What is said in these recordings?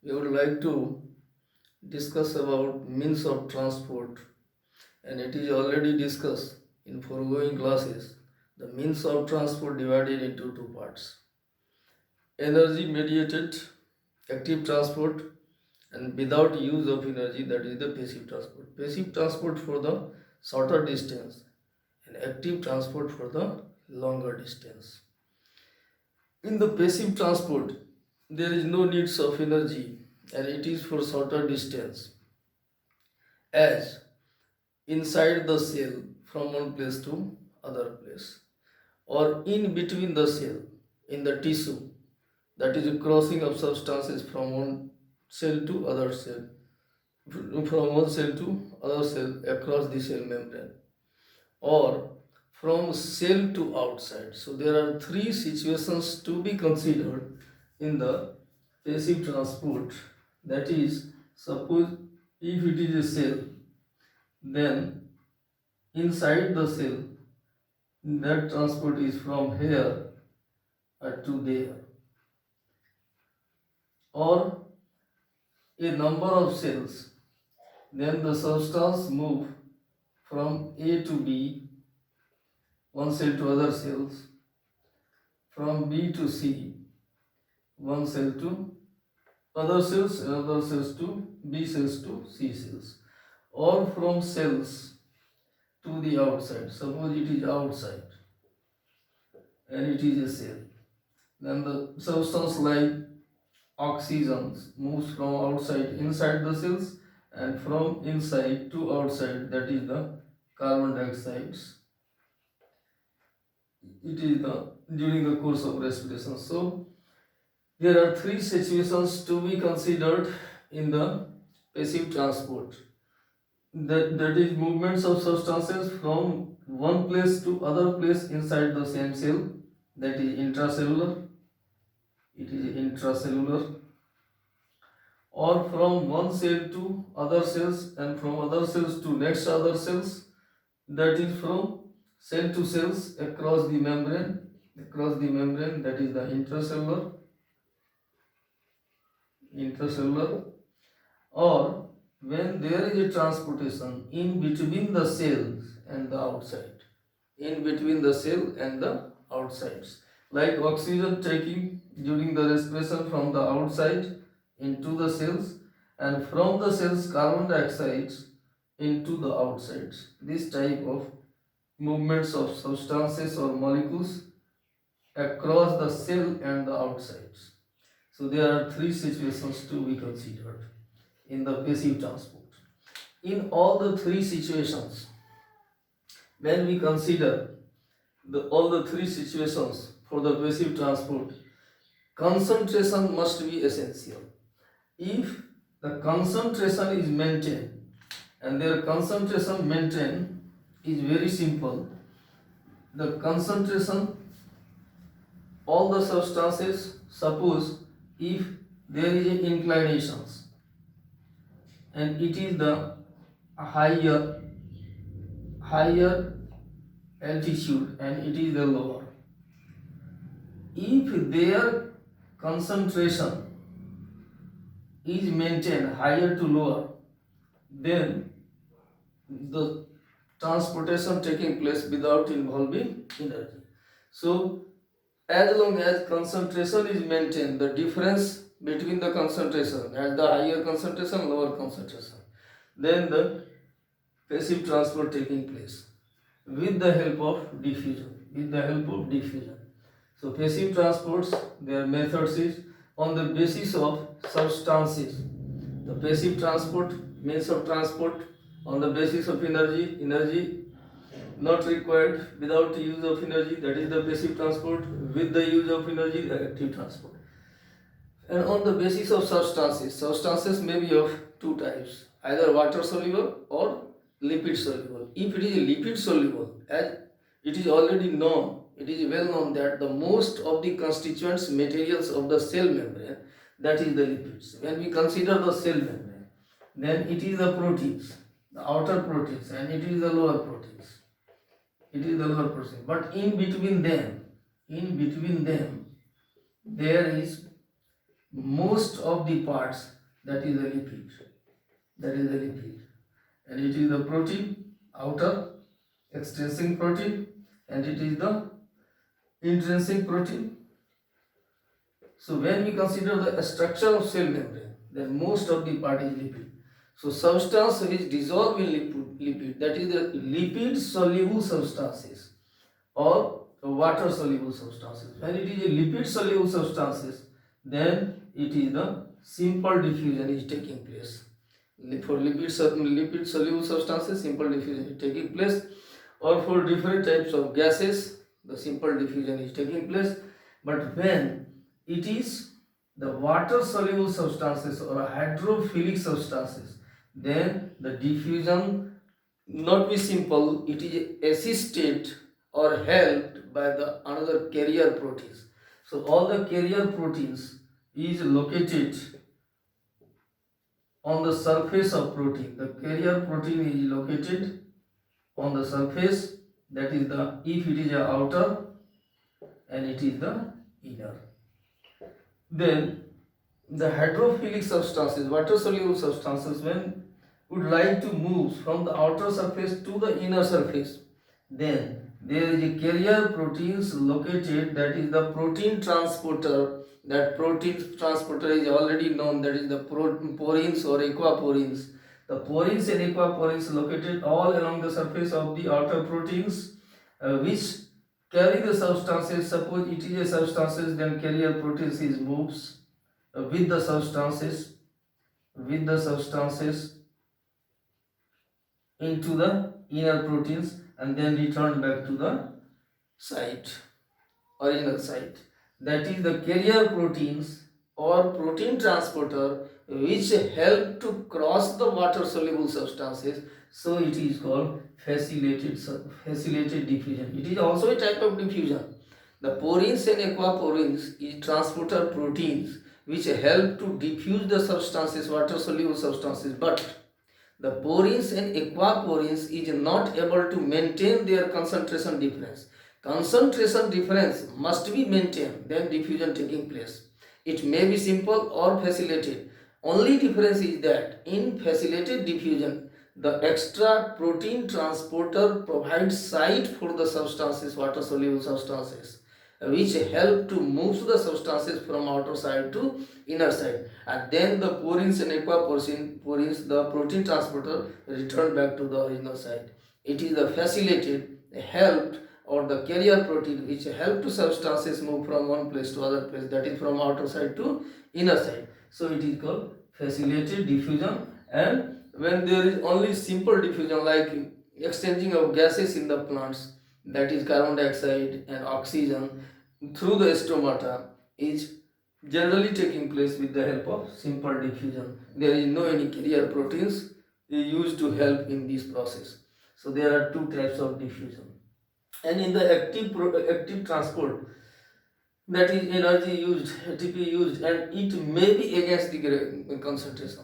we would like to discuss about means of transport, and it is already discussed in foregoing classes. The means of transport divided into two parts: energy mediated active transport, and without use of energy, that is the passive transport. Passive transport for the shorter distance and active transport for the longer distance. In the passive transport, there is no needs of energy, and it is for shorter distance, as inside the cell from one place to other place, or in between the cell in the tissue, that is a crossing of substances from one cell to other cell, from one cell to other cell across the cell membrane, or from cell to outside. So there are three situations to be considered in the passive transport. That is, suppose if it is a cell, then inside the cell, that transport is from here to there, or a number of cells, then the substance move from A to B, one cell to other cells, from B to C, one cell to other cells, and other cells to B cells to C cells, or from cells to the outside. Suppose it is outside and it is a cell, then the substance like oxygen moves from outside inside the cells, and from inside to outside, that is the carbon dioxide, it is the during the course of respiration. So there are three situations to be considered in the passive transport. That is movements of substances from one place to other place inside the same cell, that is intracellular, it is intracellular, or from one cell to other cells, and from other cells to next other cells, that is from cell to cells across the membrane, that is the intracellular, or when there is a transportation in between the cells and the outside, in between the cell and the outsides, like oxygen taking during the respiration from the outside into the cells, and from the cells carbon dioxide into the outsides. This type of movements of substances or molecules across the cell and the outsides. So there are three situations to be considered in the passive transport. In all the three situations, when we consider all the three situations for the passive transport, concentration must be essential. If the concentration is maintained, and their concentration maintained is very simple, the concentration, all the substances, suppose if there is a inclinations and it is the higher altitude and it is the lower, if their concentration is maintained higher to lower, then the transportation taking place without involving energy. So as long as concentration is maintained, the difference between the concentration, as the higher concentration, lower concentration, then the passive transport taking place with the help of diffusion. So passive transports, their methods is on the basis of substances. The passive transport, means of transport on the basis of energy not required, without use of energy, that is the passive transport. With the use of energy, the active transport. And on the basis of substances may be of two types, either water soluble or lipid soluble. If it is a lipid soluble, as it is already known, it is well known that the most of the constituents materials of the cell membrane, that is the lipids. When we consider the cell membrane, then it is the proteins, the outer proteins, and it is the lower proteins. It is the lower protein. But in between them, there is most of the parts that is the lipid. That is the lipid. And it is the protein, outer extrinsic protein, and it is the intrinsic protein. So when we consider the structure of cell membrane, then most of the part is lipid. So substance which dissolve in lipid, that is the lipid soluble substances or water soluble substances. When it is a lipid soluble substances, then it is the simple diffusion is taking place. For lipid soluble substances, simple diffusion is taking place, or for different types of gases, the simple diffusion is taking place. But when it is the water soluble substances or hydrophilic substances, then the diffusion not be simple, it is assisted or helped by the another carrier proteins. So all the carrier proteins is located on the surface of protein. The carrier protein is located on the surface, that is the, if it is a outer and it is the inner. Then the hydrophilic substances, water soluble substances, when would like to move from the outer surface to the inner surface, then there is a carrier proteins located, that is the protein transporter. That protein transporter is already known, that is the porins or aquaporins. The porins and aquaporins located all along the surface of the outer proteins, which carry the substances. Suppose it is a substances, then carrier proteins is moves with the substances into the inner proteins and then return back to the site, original site. That is the carrier proteins or protein transporter which help to cross the water soluble substances. So it is called facilitated diffusion. It is also a type of diffusion. The porins and aquaporins is transporter proteins which help to diffuse the substances, water soluble substances, but the porins and aquaporins is not able to maintain their concentration difference. Concentration difference must be maintained, then diffusion taking place. It may be simple or facilitated. Only difference is that in facilitated diffusion, the extra protein transporter provides site for the substances, water soluble substances, which help to move the substances from outer side to inner side, and then the porins and aquaporins, the protein transporter, return back to the original site. It is the facilitated, helped, or the carrier protein which help to substances move from one place to other place, that is from outer side to inner side. So it is called facilitated diffusion. And when there is only simple diffusion like exchanging of gases in the plants, that is carbon dioxide and oxygen through the stomata, is generally taking place with the help of simple diffusion. There is no any carrier proteins used to help in this process. So there are two types of diffusion. And in the active transport, that is energy used, ATP used, and it may be against the concentration.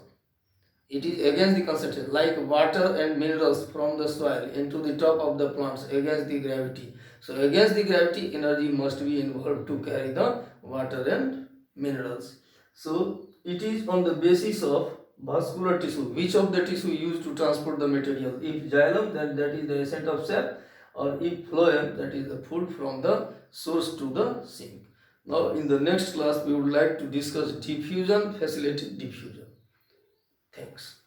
It is against the concentration, like water and minerals from the soil into the top of the plants against the gravity. So against the gravity, energy must be involved to carry the water and minerals. So it is on the basis of vascular tissue, which of the tissue used to transport the material. If xylem, then that is the ascent of sap, or if phloem, that is the food from the source to the sink. Now in the next class we would like to discuss diffusion, facilitated diffusion. Thanks.